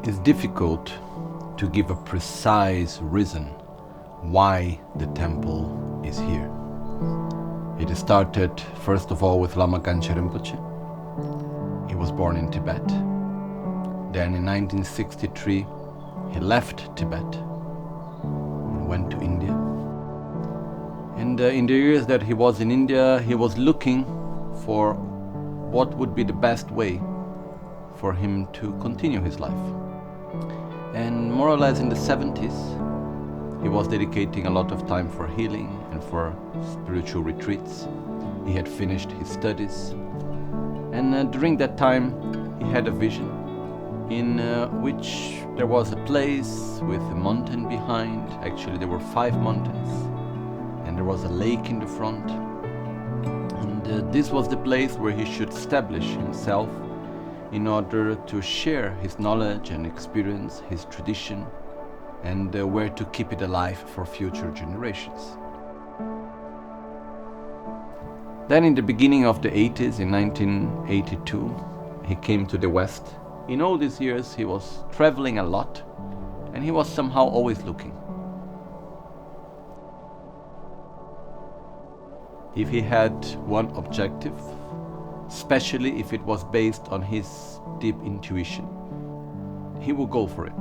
It's difficult to give a precise reason why the temple is here. It started, first of all, with Lama Kanche Rinpoche. He was born in Tibet. Then in 1963, he left Tibet and went to India. And in the years that he was in India, he was looking for what would be the best way for him to continue his life. And more or less in the 70s, he was dedicating a lot of time for healing and for spiritual retreats. He had finished his studies. And during that time, he had a vision in which there was a place with a mountain behind. Actually, there were 5 mountains. And there was a lake in the front. And this was the place where he should establish himself in order to share his knowledge and experience, his tradition, and where to keep it alive for future generations. Then in the beginning of the 80s, in 1982, he came to the West. In all these years, he was traveling a lot, and he was somehow always looking. If he had one objective, especially if it was based on his deep intuition, he would go for it.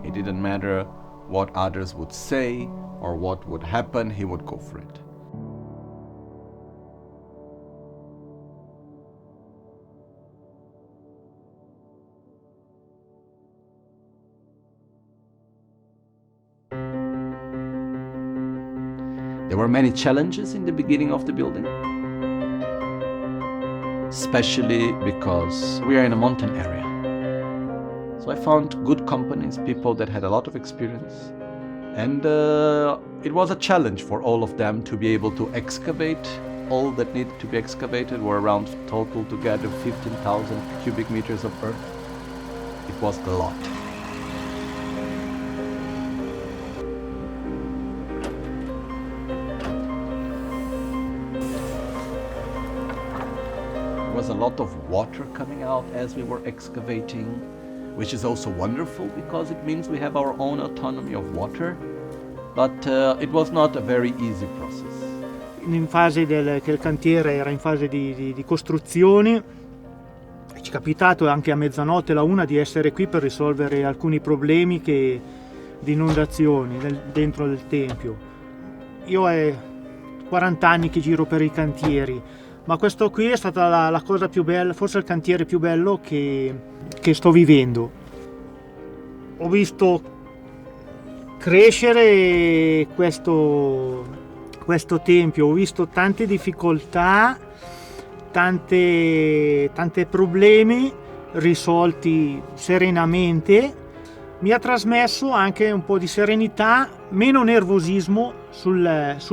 It didn't matter what others would say or what would happen, he would go for it. There were many challenges in the beginning of the building, especially because we are in a mountain area. So I found good companies, people that had a lot of experience, and it was a challenge for all of them to be able to excavate all that needed to be excavated. Were around total together 15,000 cubic meters of earth. It was a lot. There was a lot of water coming out as we were excavating, which is also wonderful because it means we have our own autonomy of water, but it was not a very easy process. In fase che il cantiere era in fase di costruzione, ci è capitato anche a mezzanotte, la 1, di essere qui per risolvere alcuni problemi di inondazioni dentro del Tempio. Io è 40 anni che giro per i cantieri, ma questo qui è stata la cosa più bella, forse il cantiere più bello che sto vivendo. Ho visto crescere questo tempio, ho visto tante difficoltà, tante problemi risolti serenamente. Mi ha trasmesso anche un po' di serenità, meno nervosismo sul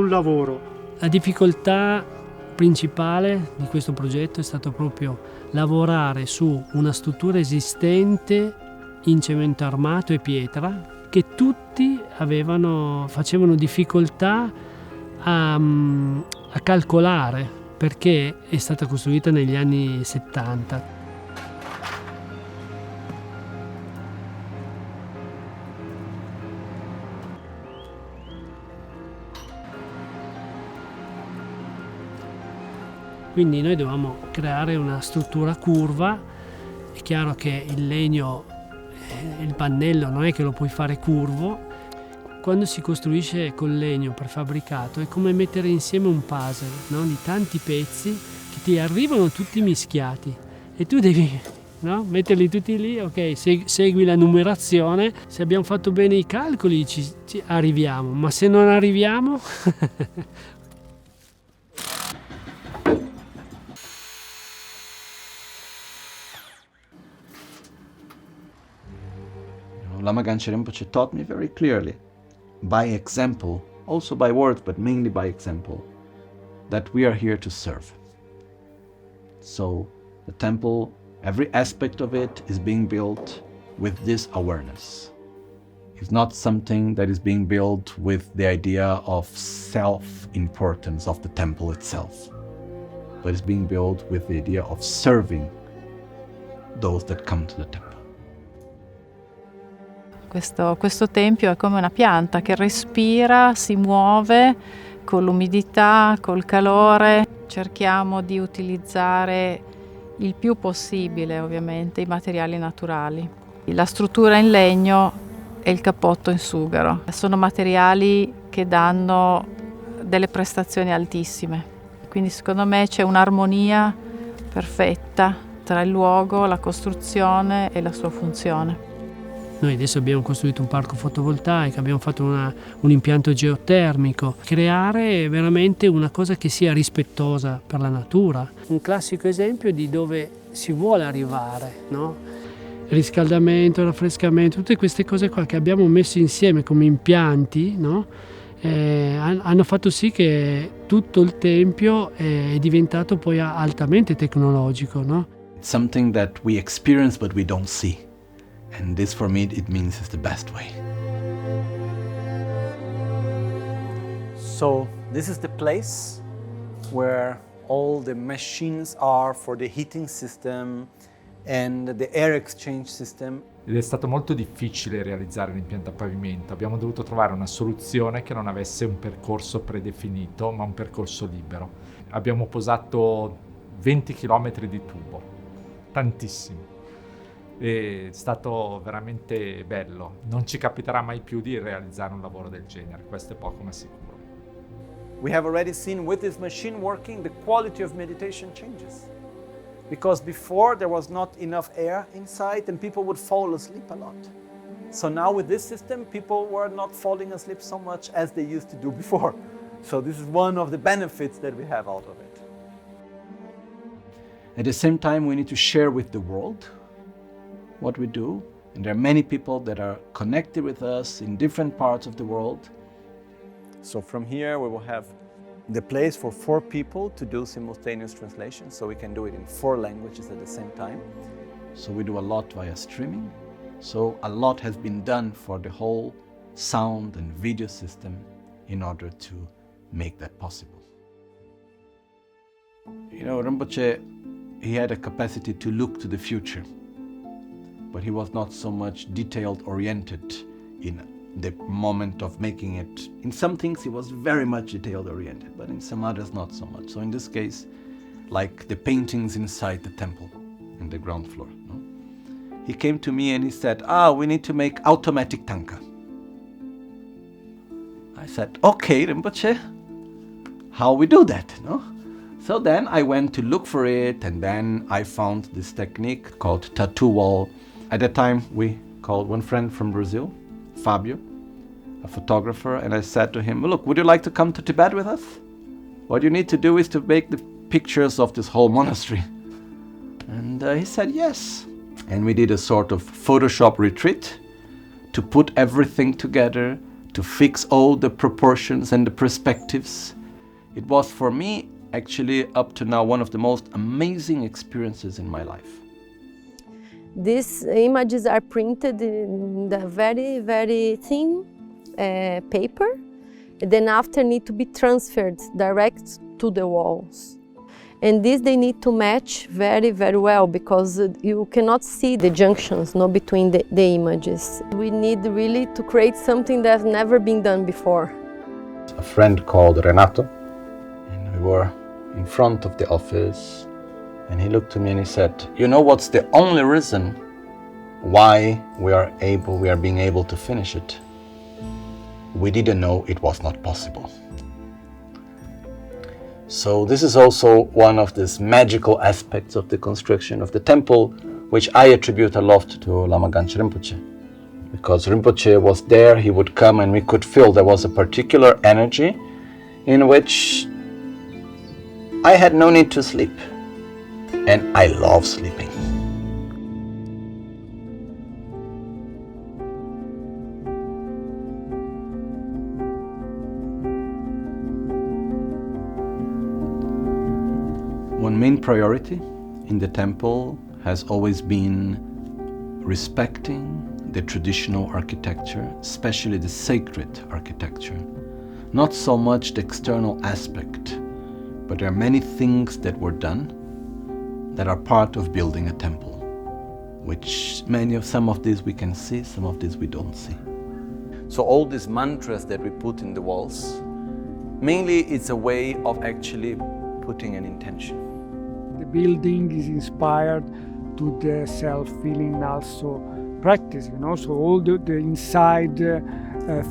lavoro. La difficoltà principale di questo progetto è stato proprio lavorare su una struttura esistente in cemento armato e pietra che tutti facevano difficoltà a calcolare perché è stata costruita negli anni 70. Quindi noi dovevamo creare una struttura curva. È chiaro che il legno, il pannello non è che lo puoi fare curvo. Quando si costruisce col legno prefabbricato è come mettere insieme un puzzle, no? Di tanti pezzi che ti arrivano tutti mischiati e tu devi, no? Metterli tutti lì, ok, segui la numerazione. Se abbiamo fatto bene i calcoli ci arriviamo, ma se non arriviamo Lama Kanche Rinpoche taught me very clearly, by example, also by words, but mainly by example, that we are here to serve. So the temple, every aspect of it is being built with this awareness. It's not something that is being built with the idea of self-importance of the temple itself, but it's being built with the idea of serving those that come to the temple. Questo tempio è come una pianta che respira, si muove con l'umidità, col calore. Cerchiamo di utilizzare il più possibile, ovviamente, i materiali naturali. La struttura in legno e il cappotto in sughero sono materiali che danno delle prestazioni altissime. Quindi secondo me c'è un'armonia perfetta tra il luogo, la costruzione e la sua funzione. Noi adesso abbiamo costruito un parco fotovoltaico, abbiamo fatto un impianto geotermico, creare veramente una cosa che sia rispettosa per la natura. Un classico esempio di dove si vuole arrivare, no? Riscaldamento, raffrescamento, tutte queste cose qua che abbiamo messo insieme come impianti, no? Hanno fatto sì che tutto il tempio è diventato poi altamente tecnologico, no? It's something that we experience but we don't see. And this for me it means is the best way. So this is the place where all the machines are for the heating system and the air exchange system. Ed è stato molto difficile realizzare l'impianto a pavimento. Abbiamo dovuto trovare una soluzione che non avesse un percorso predefinito, ma un percorso libero. Abbiamo posato 20 km di tubo, tantissimi. È stato veramente bello. Non ci capiterà mai più di realizzare un lavoro del genere, questo è poco ma sicuro. We have already seen with this machine working, the quality of meditation changes. Because before there was not enough air inside and people would fall asleep a lot. So now with this system, people were not falling asleep so much as they used to do before. So this is one of the benefits that we have out of it. At the same time, we need to share with the world what we do. And there are many people that are connected with us in different parts of the world. So from here we will have the place for 4 people to do simultaneous translation, so we can do it in 4 languages at the same time. So we do a lot via streaming. So a lot has been done for the whole sound and video system in order to make that possible. You know, Rinpoche, he had a capacity to look to the future, but he was not so much detailed oriented in the moment of making it. In some things he was very much detailed oriented, but in some others not so much. So in this case, like the paintings inside the temple in the ground floor, no? He came to me and he said, we need to make automatic tanka. I said, okay, Rinpoche, how we do that, no? So then I went to look for it, and then I found this technique called tattoo wall. At that time we called one friend from Brazil, Fabio, a photographer, and I said to him, look, would you like to come to Tibet with us? What you need to do is to make the pictures of this whole monastery. And he said yes. And we did a sort of Photoshop retreat to put everything together, to fix all the proportions and the perspectives. It was for me actually up to now one of the most amazing experiences in my life. These images are printed in the very, very thin paper, and then after need to be transferred direct to the walls. And this they need to match very, very well, because you cannot see the junctions between the images. We need really to create something that's never been done before. A friend called Renato, and we were in front of the office, and he looked to me and he said, you know what's the only reason why we are being able to finish it? We didn't know it was not possible. So this is also one of these magical aspects of the construction of the temple, which I attribute a lot to Lama Ganchen Rinpoche. Because Rinpoche was there, he would come and we could feel there was a particular energy in which I had no need to sleep. And I love sleeping. One main priority in the temple has always been respecting the traditional architecture, especially the sacred architecture. Not so much the external aspect, but there are many things that were done that are part of building a temple. which some of these we can see, some of these we don't see. So all these mantras that we put in the walls, mainly it's a way of actually putting an intention. The building is inspired to the self-healing NgalSo practice, so all the inside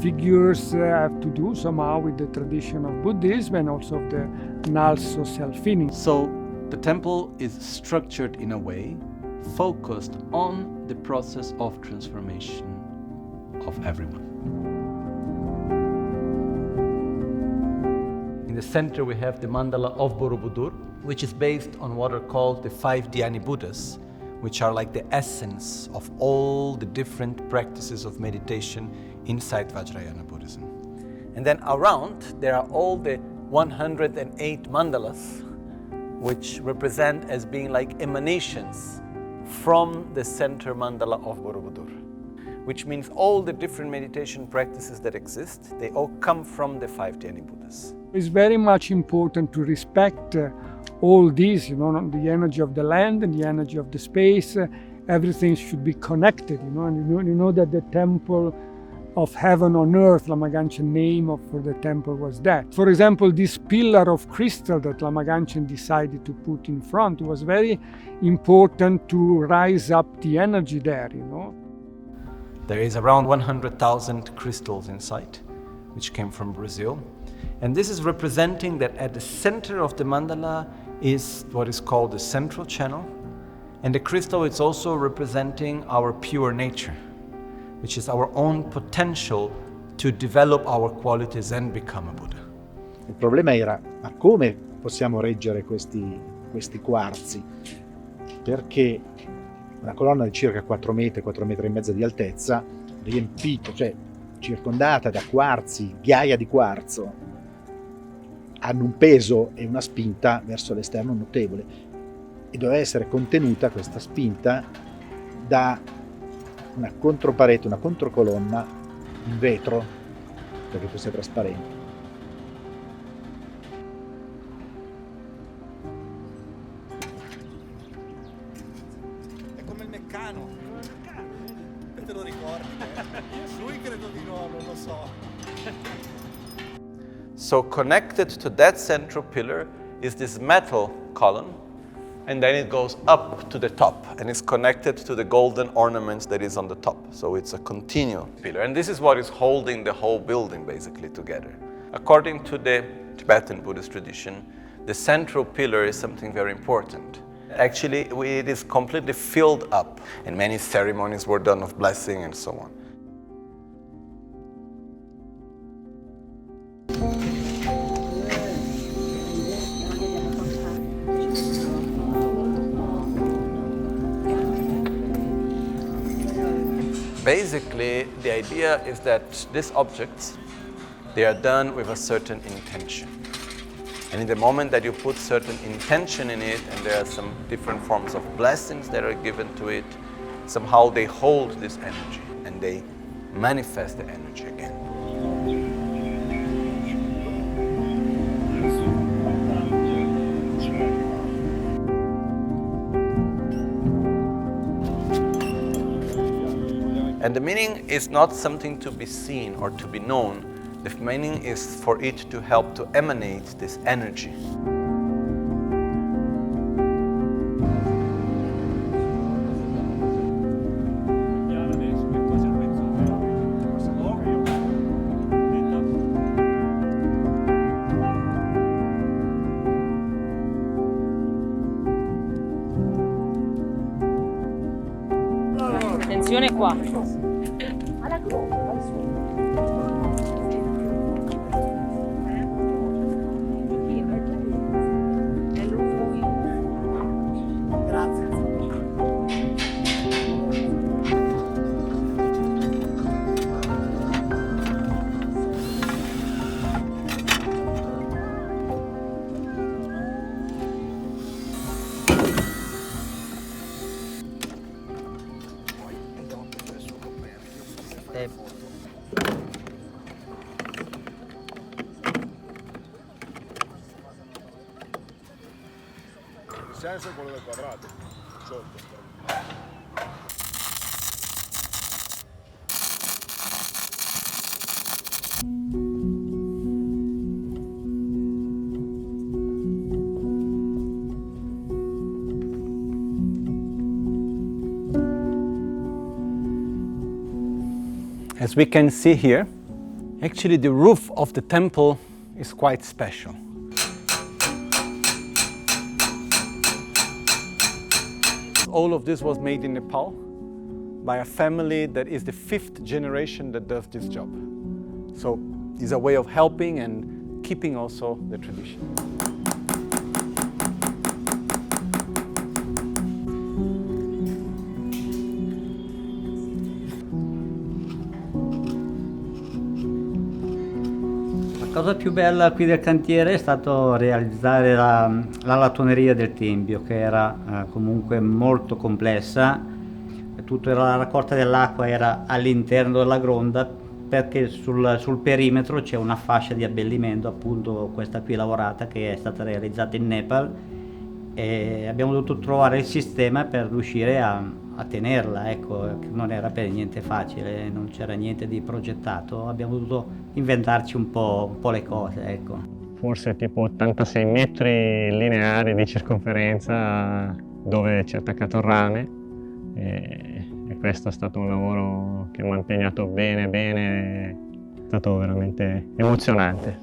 figures have to do somehow with the tradition of Buddhism and also of the NgalSo self-healing. So the temple is structured in a way focused on the process of transformation of everyone. In the center we have the mandala of Borobudur, which is based on what are called the 5 Dhyani Buddhas, which are like the essence of all the different practices of meditation inside Vajrayana Buddhism. And then around there are all the 108 mandalas, which represent as being like emanations from the center mandala of Borobudur, which means all the different meditation practices that exist, they all come from the 5 Dhyani Buddhas. It's very much important to respect all these, the energy of the land and the energy of the space. Everything should be connected, and you know that the temple of heaven on earth, Lama Ganchen name for the temple was that. For example, this pillar of crystal that Lama Ganchen decided to put in front, it was very important to rise up the energy there, There is around 100,000 crystals inside, which came from Brazil. And this is representing that at the center of the mandala is what is called the central channel. And the crystal is also representing our pure nature, which is our own potential to develop our qualities and become a Buddha. Il problema era, ma come possiamo reggere questi quarzi? Perché una colonna di circa 4 metri, 4 metri e mezzo di altezza, riempita, cioè circondata da quarzi, ghiaia di quarzo, hanno un peso e una spinta verso l'esterno notevole e doveva essere contenuta questa spinta da una controparete, una controcolonna in vetro perché fosse trasparente. È come il meccano. Te lo ricordi? Lui credo di no, non lo so. So connected to that central pillar is this metal column, and then it goes up to the top, and it's connected to the golden ornaments that is on the top. So it's a continual pillar, and this is what is holding the whole building basically together. According to the Tibetan Buddhist tradition, the central pillar is something very important. Actually, it is completely filled up, and many ceremonies were done of blessing and so on. Basically, the idea is that these objects, they are done with a certain intention. And in the moment that you put certain intention in it, and there are some different forms of blessings that are given to it, somehow they hold this energy and they manifest the energy again. And the meaning is not something to be seen or to be known. The meaning is for it to help to emanate this energy. Attenzione qua. Il senso è quello del quadrato, sotto. As we can see here, actually the roof of the temple is quite special. All of this was made in Nepal by a family that is the 5th generation that does this job. So it's a way of helping and keeping also the tradition. La cosa più bella qui del cantiere è stato realizzare la lattoneria del Tempio, che era comunque molto complessa. Tutta la raccolta dell'acqua era all'interno della gronda, perché sul perimetro c'è una fascia di abbellimento, appunto questa qui lavorata, che è stata realizzata in Nepal, e abbiamo dovuto trovare il sistema per riuscire a tenerla, ecco, che non era per niente facile, non c'era niente di progettato, abbiamo dovuto inventarci un po' le cose, ecco. Forse tipo 86 metri lineari di circonferenza dove c'è attaccato il rame, e questo è stato un lavoro che mi ha impegnato bene, è stato veramente emozionante.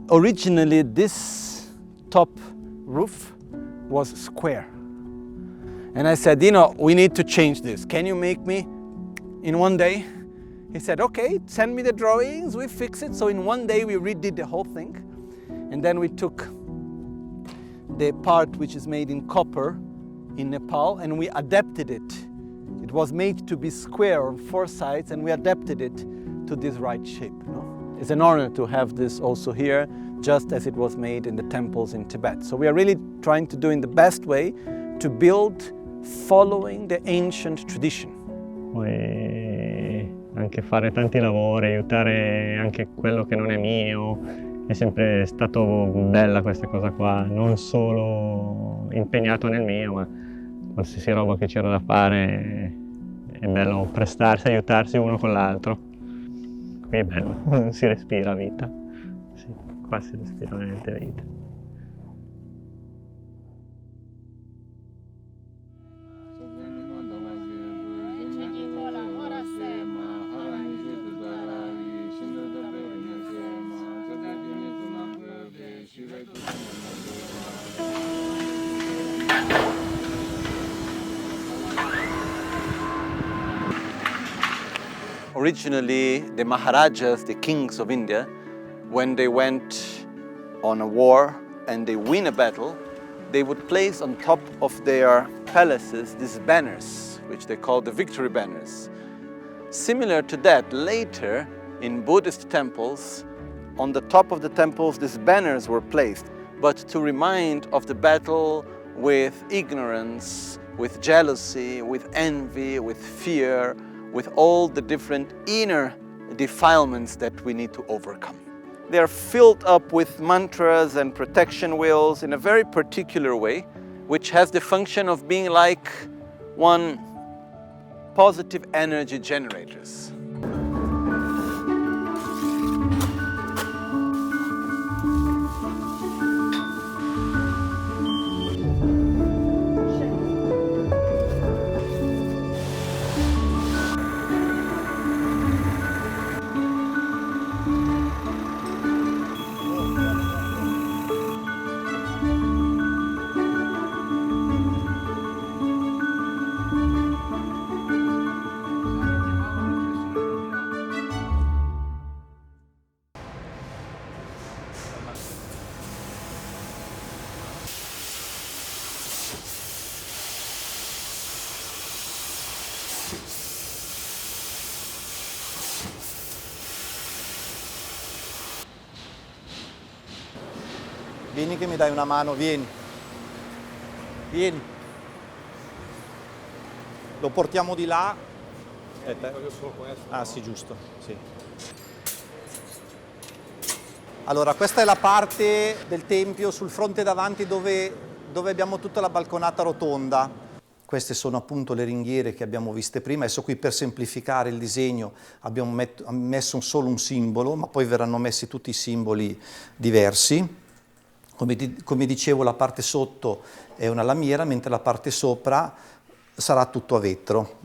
Originally this top roof was square. And I said, we need to change this. Can you make me in one day? He said, okay, send me the drawings, we fix it. So in one day we redid the whole thing. And then we took the part which is made in copper in Nepal and we adapted it. It was made to be square on 4 sides and we adapted it to this right shape. It's an honor to have this also here, just as it was made in the temples in Tibet. So we are really trying to do in the best way to build following the ancient tradition. Poi anche fare tanti lavori, aiutare anche quello che non è mio, è sempre stato bella questa cosa qua, non solo impegnato nel mio, ma qualsiasi roba che c'era da fare è bello prestarsi, aiutarsi uno con l'altro. Qui è bello, si respira vita, sì, qua si respira veramente vita. Originally, the Maharajas, the kings of India, when they went on a war and they win a battle, they would place on top of their palaces these banners, which they call the victory banners. Similar to that, later in Buddhist temples, on the top of the temples, these banners were placed, but to remind of the battle with ignorance, with jealousy, with envy, with fear, with all the different inner defilements that we need to overcome. They are filled up with mantras and protection wheels in a very particular way, which has the function of being like one positive energy generators. Vieni che mi dai una mano, vieni. Vieni. Lo portiamo di là. Aspetta. Ah sì, giusto. Sì. Allora, questa è la parte del tempio sul fronte davanti dove abbiamo tutta la balconata rotonda. Queste sono appunto le ringhiere che abbiamo viste prima. Adesso qui per semplificare il disegno abbiamo messo solo un simbolo, ma poi verranno messi tutti i simboli diversi. Come dicevo, la parte sotto è una lamiera, mentre la parte sopra sarà tutto a vetro.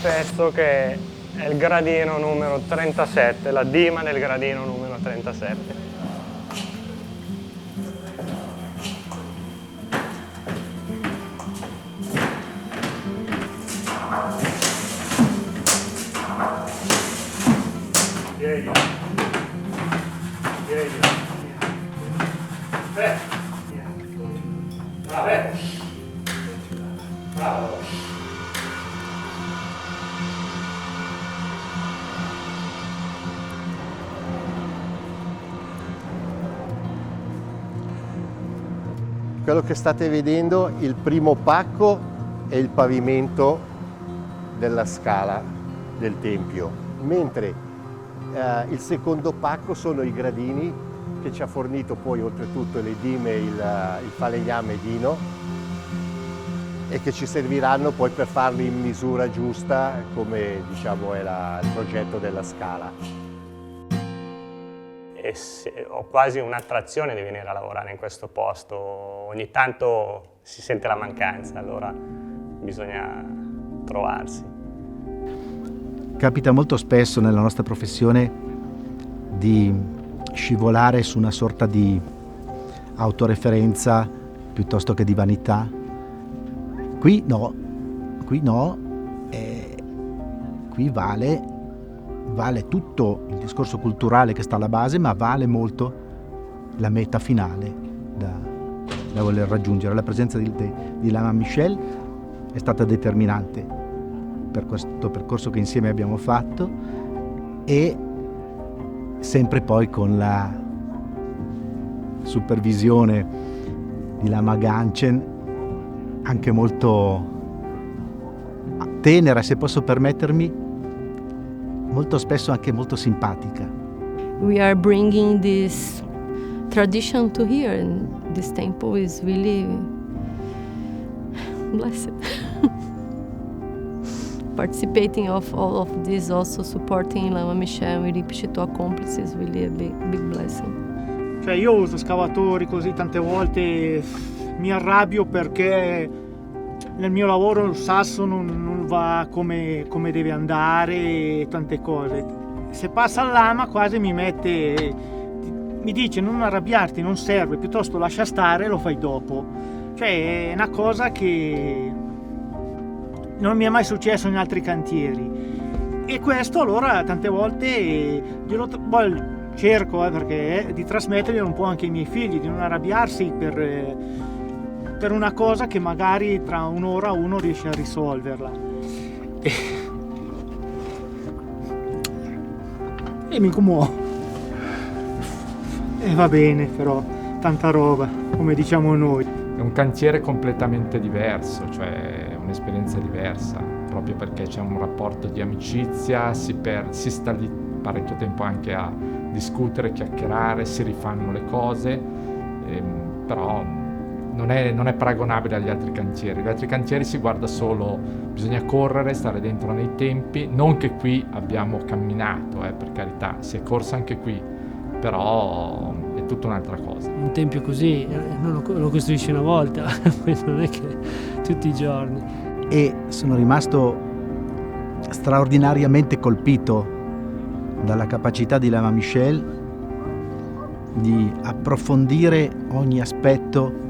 Pezzo che è il gradino numero 37, la dima del gradino numero 37. Bravo. Quello che state vedendo, il primo pacco è il pavimento della scala del Tempio, mentre il secondo pacco sono i gradini che ci ha fornito poi oltretutto le dime il falegname Dino e che ci serviranno poi per farli in misura giusta come diciamo è il progetto della scala. Ho quasi un'attrazione di venire a lavorare in questo posto, ogni tanto si sente la mancanza, allora bisogna trovarsi. Capita molto spesso nella nostra professione di scivolare su una sorta di autoreferenza piuttosto che di vanità. Qui no, qui vale tutto il discorso culturale che sta alla base, ma vale molto la meta finale da voler raggiungere. La presenza di Lama Michel è stata determinante per questo percorso che insieme abbiamo fatto e sempre poi con la supervisione di Lama Ganchen, anche molto tenera, se posso permettermi, molto spesso anche molto simpatica. We are bringing this tradition to here, and this temple is really blessed. Participating of all of this, also supporting Lama Michel and Rinpoche to accomplish is really a big blessing. Cioè io uso scavatori così tante volte, mi arrabbio perché nel mio lavoro il sasso non va come deve andare e tante cose. Se passa il lama quasi mi dice non arrabbiarti, non serve, piuttosto lascia stare, lo fai dopo. Cioè è una cosa che non mi è mai successo in altri cantieri. E questo allora tante volte cerco perché di trasmetterglielo un po' anche ai miei figli, di non arrabbiarsi per una cosa che magari tra un'ora uno riesce a risolverla. E mi commuovo. E va bene, però, tanta roba, come diciamo noi. È un cantiere completamente diverso, cioè un'esperienza diversa, proprio perché c'è un rapporto di amicizia, si sta lì parecchio tempo anche a discutere, chiacchierare, si rifanno le cose, però non è paragonabile agli altri cantieri. Gli altri cantieri si guarda solo, bisogna correre, stare dentro nei tempi, non che qui abbiamo camminato, per carità, si è corso anche qui, però è tutta un'altra cosa. Un tempio così non lo costruisci una volta, non è che tutti i giorni. E sono rimasto straordinariamente colpito dalla capacità di Lama Michel di approfondire ogni aspetto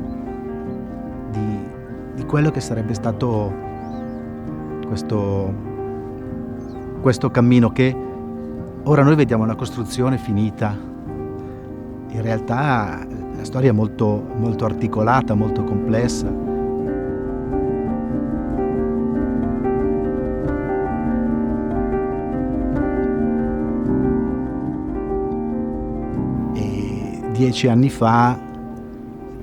di quello che sarebbe stato questo cammino, che ora noi vediamo una costruzione finita. In realtà la storia è molto, molto articolata, molto complessa. E 10 anni fa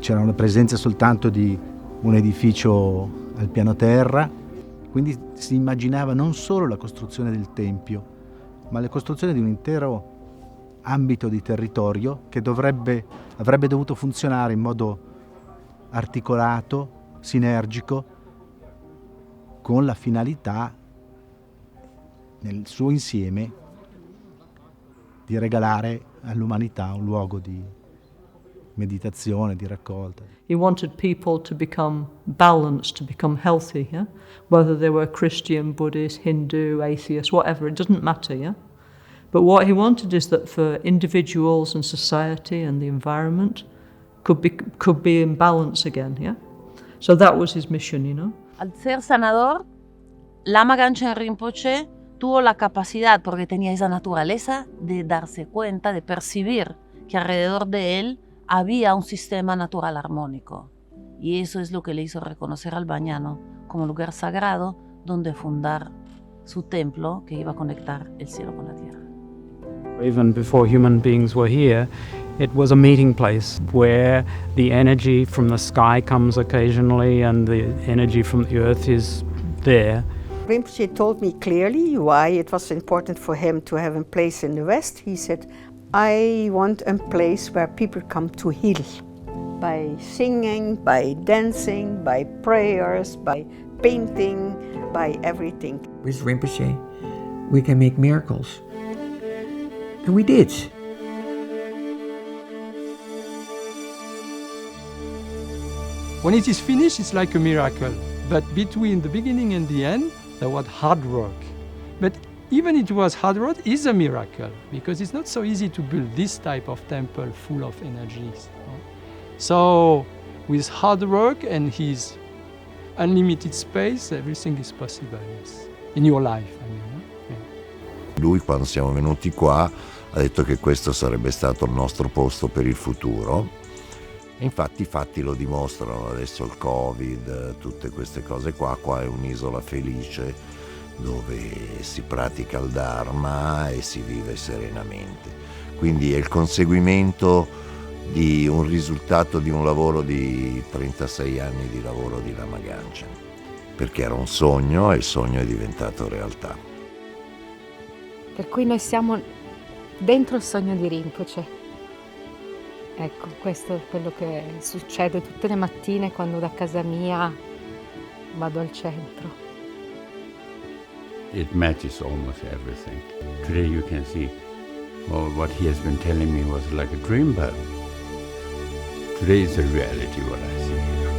c'era una presenza soltanto di un edificio al piano terra, quindi si immaginava non solo la costruzione del Tempio, ma la costruzione di un intero ambito di territorio che avrebbe dovuto funzionare in modo articolato, sinergico, con la finalità, nel suo insieme, di regalare all'umanità un luogo di meditazione, di raccolta. He wanted people to become balanced, to become healthy, yeah? Whether they were Christian, Buddhist, Hindu, atheist, whatever, it doesn't matter, yeah? But what he wanted is that for individuals and society and the environment could be in balance again, yeah? So that was his mission, you know? Al ser sanador, Lama Ganchen Rinpoche tuvo la capacidad, porque tenía esa naturaleza, de darse cuenta, de percibir que alrededor de él había un sistema natural armónico. Y eso es lo que le hizo reconocer al Albagnano como lugar sagrado donde fundar su templo que iba a conectar el cielo con la tierra. Even before human beings were here, it was a meeting place where the energy from the sky comes occasionally and the energy from the earth is there. Rinpoche told me clearly why it was important for him to have a place in the West. He said, I want a place where people come to heal. By singing, by dancing, by prayers, by painting, by everything. With Rinpoche, we can make miracles. And we did. When it is finished, it's like a miracle. But between the beginning and the end, there was hard work. But even it was hard work is a miracle, because it's not so easy to build this type of temple full of energies. So with hard work and his unlimited space, everything is possible, yes. In your life, I mean. Yeah. Lui, quando siamo venuti qua, ha detto che questo sarebbe stato il nostro posto per il futuro. E infatti i fatti lo dimostrano, adesso il Covid, tutte queste cose qua è un'isola felice dove si pratica il Dharma e si vive serenamente. Quindi è il conseguimento di un risultato di un lavoro di 36 anni di lavoro di Lama Ganchen, perché era un sogno e il sogno è diventato realtà. Per cui noi siamo dentro il sogno di Rinpoche. Ecco, questo è quello che succede tutte le mattine quando da casa mia vado al centro. It matches almost everything. Today you can see, well, what he has been telling me was like a dream, but today is a reality what I see here.